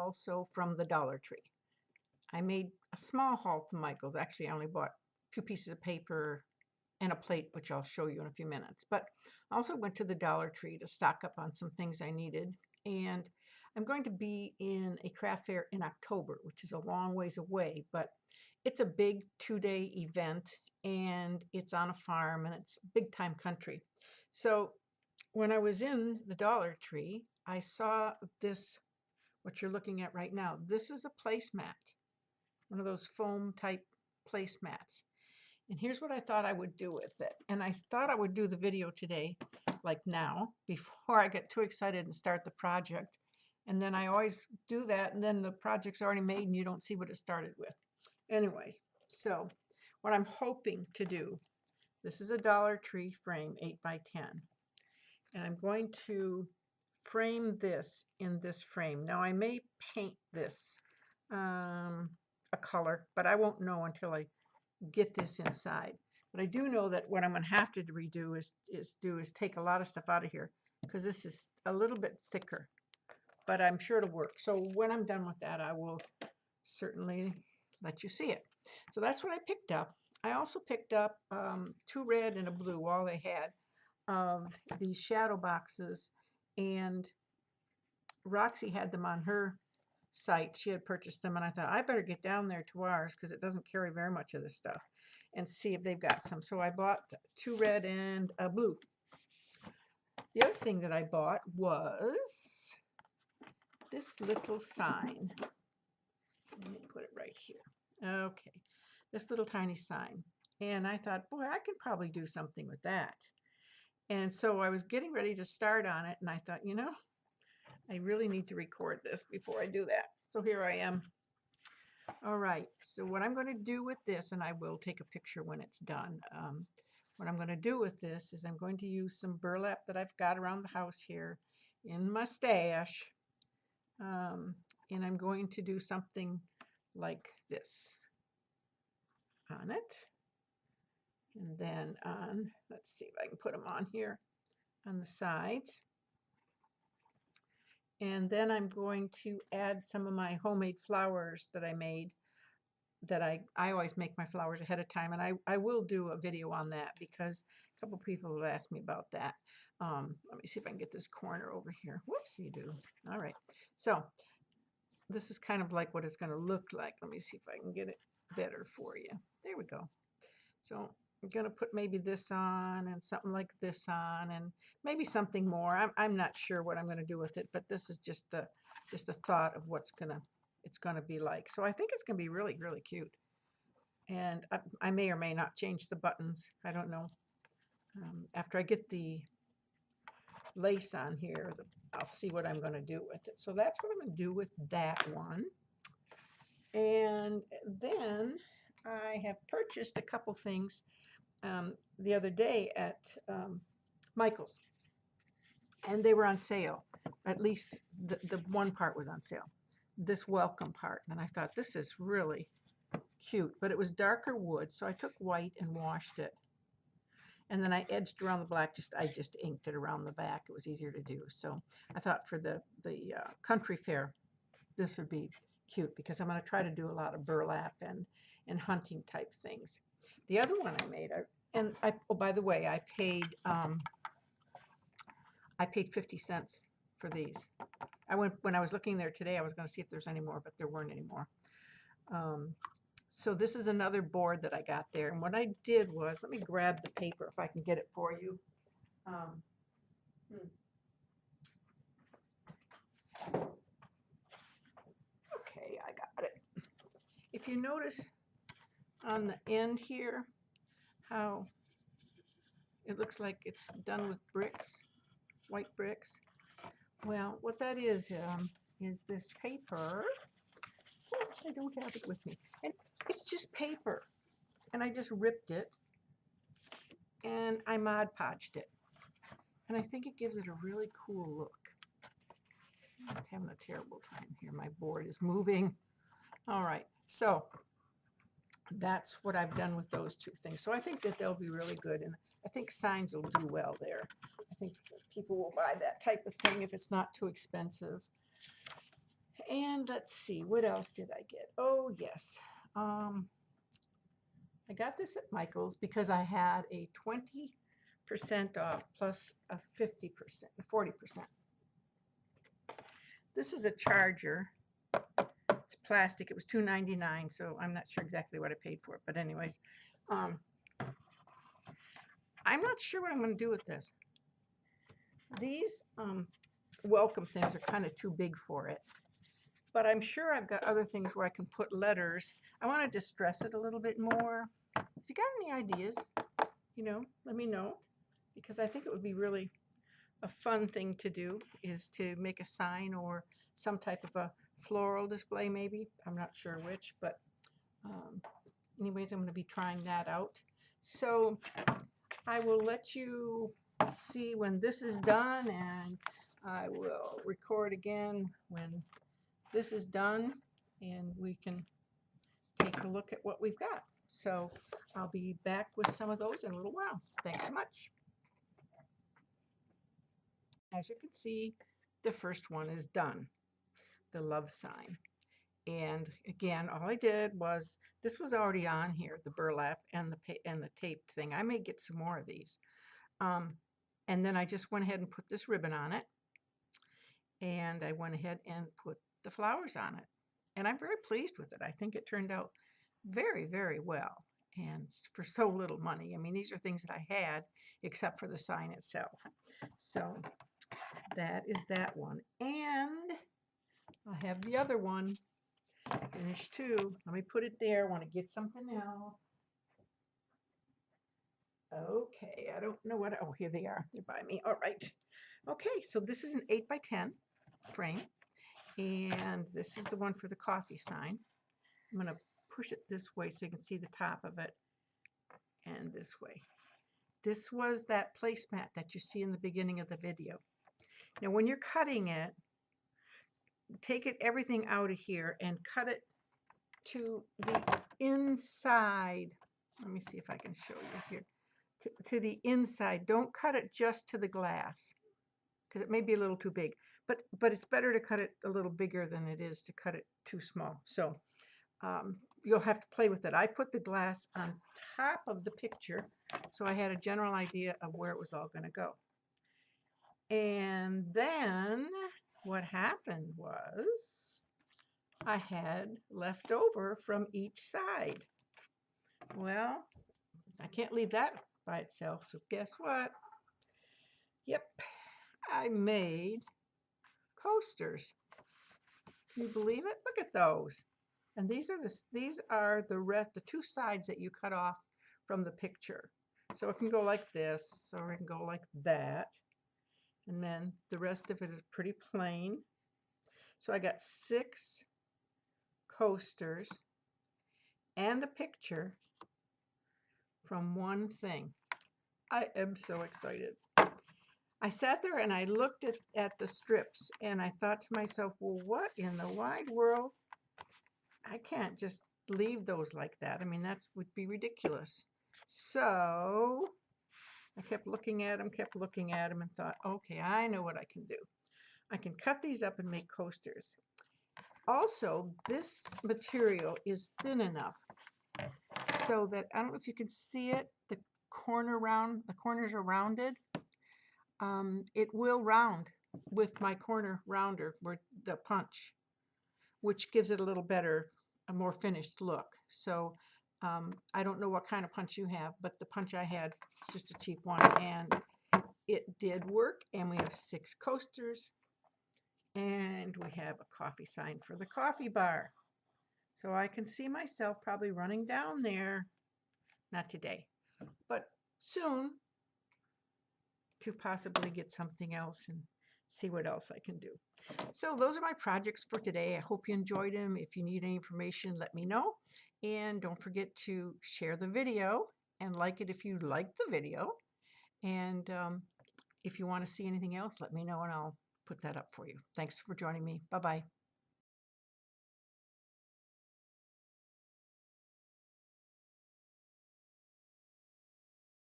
also from the Dollar Tree. I made a small haul from Michael's. Actually, I only bought a few pieces of paper and a plate, which I'll show you in a few minutes. But I also went to the Dollar Tree to stock up on some things I needed. And I'm going to be in a craft fair in October, which is a long ways away, but it's a big 2-day event, and it's on a farm, and it's big time country. So when I was in the Dollar Tree, I saw this, what you're looking at right now. This is a placemat, one of those foam type placemats. And here's what I thought I would do with it. And I thought I would do the video today, like now, before I get too excited and start the project. And then I always do that, and then the project's already made and you don't see what it started with. Anyways, so what I'm hoping to do, this is a Dollar Tree frame, 8x10. And I'm going to frame this in this frame. Now I may paint this a color, but I won't know until I get this inside. But I do know that what I'm going to have to redo is take a lot of stuff out of here, because this is a little bit thicker, but I'm sure it'll work. So when I'm done with that, I will certainly let you see it. So that's what I picked up. I also picked up 2 red and a blue, all they had, of these shadow boxes, and Roxy had them on her site. She had purchased them, and I thought I better get down there to ours, because it doesn't carry very much of this stuff, and see if they've got some. So I bought 2 red and a blue. The other thing that I bought was this little sign. Let me put it right here. Okay, this little tiny sign. And I thought, boy, I could probably do something with that. And so I was getting ready to start on it, and I thought, you know, I really need to record this before I do that. So here I am. All right, so what I'm going to do with this, and I will take a picture when it's done. What I'm going to do with this is I'm going to use some burlap that I've got around the house here in my stash. And I'm going to do something like this on it. And then on, let's see if I can put them on here on the sides. And then I'm going to add some of my homemade flowers that I made, that I always make my flowers ahead of time. And I will do a video on that, because a couple people have asked me about that. Let me see if I can get this corner over here. Whoops, you do. All right. So this is kind of like what it's going to look like. Let me see if I can get it better for you. There we go. So I'm going to put maybe this on and something like this on, and maybe something more. I'm not sure what I'm going to do with it, but this is just a thought of what's it's going to be like. So I think it's going to be really, really cute. And I may or may not change the buttons. I don't know. After I get the lace on here, I'll see what I'm going to do with it. So that's what I'm going to do with that one. And then I have purchased a couple things the other day at Michael's, and they were on sale. At least the one part was on sale, this welcome part. And I thought, this is really cute, but it was darker wood, so I took white and washed it. And then I edged around the black, I just inked it around the back. It was easier to do. So I thought for the country fair, this would be cute, because I'm going to try to do a lot of burlap and hunting type things. The other one I made, oh, by the way, I paid 50 cents for these. When I was looking there today, I was going to see if there's any more, but there weren't any more. So this is another board that I got there. And what I did was, let me grab the paper if I can get it for you. Okay, I got it. If you notice on the end here, how it looks like it's done with bricks, white bricks. Well, what that is this paper. Oops, I don't have it with me. And it's just paper. And I just ripped it, and I Mod Podged it. And I think it gives it a really cool look. I'm just having a terrible time here. My board is moving. All right, so that's what I've done with those 2 things. So I think that they'll be really good, and I think signs will do well there. I think people will buy that type of thing if it's not too expensive. And let's see, what else did I get? Oh, yes. I got this at Michael's because I had a 20% off plus a 50%, 40%. This is a charger. It's plastic. It was $2.99, so I'm not sure exactly what I paid for it. But anyways, I'm not sure what I'm going to do with this. These welcome things are kind of too big for it. But I'm sure I've got other things where I can put letters. I want to distress it a little bit more. If you got any ideas, let me know. Because I think it would be really a fun thing to do is to make a sign or some type of a floral display maybe. I'm not sure which, but anyways, I'm going to be trying that out. So I will let you see when this is done, and I will record again when this is done, and we can take a look at what we've got. So I'll be back with some of those in a little while. Thanks so much. As you can see, the first one is done, the love sign. And again, all I did was, this was already on here, the burlap and the taped thing. I may get some more of these. And then I just went ahead and put this ribbon on it. And I went ahead and put the flowers on it. And I'm very pleased with it. I think it turned out very, very well. And for so little money. I mean, these are things that I had, except for the sign itself. So that is that one. And I have the other one finished too. Let me put it there. I want to get something else. Okay, I don't know what, oh, here they are. They're by me. All right. Okay, so this is an 8x10 frame. And this is the one for the coffee sign. I'm going to push it this way so you can see the top of it. And this way. This was that placemat that you see in the beginning of the video. Now, when you're cutting it, take everything out of here and cut it to the inside. Let me see if I can show you here. To the inside. Don't cut it just to the glass, because it may be a little too big. But it's better to cut it a little bigger than it is to cut it too small. So you'll have to play with it. I put the glass on top of the picture, so I had a general idea of where it was all going to go. And then what happened was I had left over from each side. Well, I can't leave that by itself, so guess what? Yep, I made coasters. Can you believe it? Look at those. And these are the two sides that you cut off from the picture. So it can go like this, or it can go like that. And then the rest of it is pretty plain. So I got 6 coasters and a picture from one thing. I am so excited. I sat there and I looked at the strips and I thought to myself, well, what in the wide world? I can't just leave those like that. I mean, that would be ridiculous. So I kept looking at them and thought, okay, I know what I can do. I can cut these up and make coasters. Also, this material is thin enough so that, I don't know if you can see it, the corners are rounded. It will round with my corner rounder, where the punch, which gives it a little better, a more finished look. So I don't know what kind of punch you have, but the punch I had is just a cheap one, and it did work. And we have 6 coasters, and we have a coffee sign for the coffee bar. So I can see myself probably running down there, not today, but soon, to possibly get something else and see what else I can do. So those are my projects for today. I hope you enjoyed them. If you need any information, let me know. And don't forget to share the video and like it if you like the video. And if you want to see anything else, let me know and I'll put that up for you. Thanks for joining me. Bye-bye.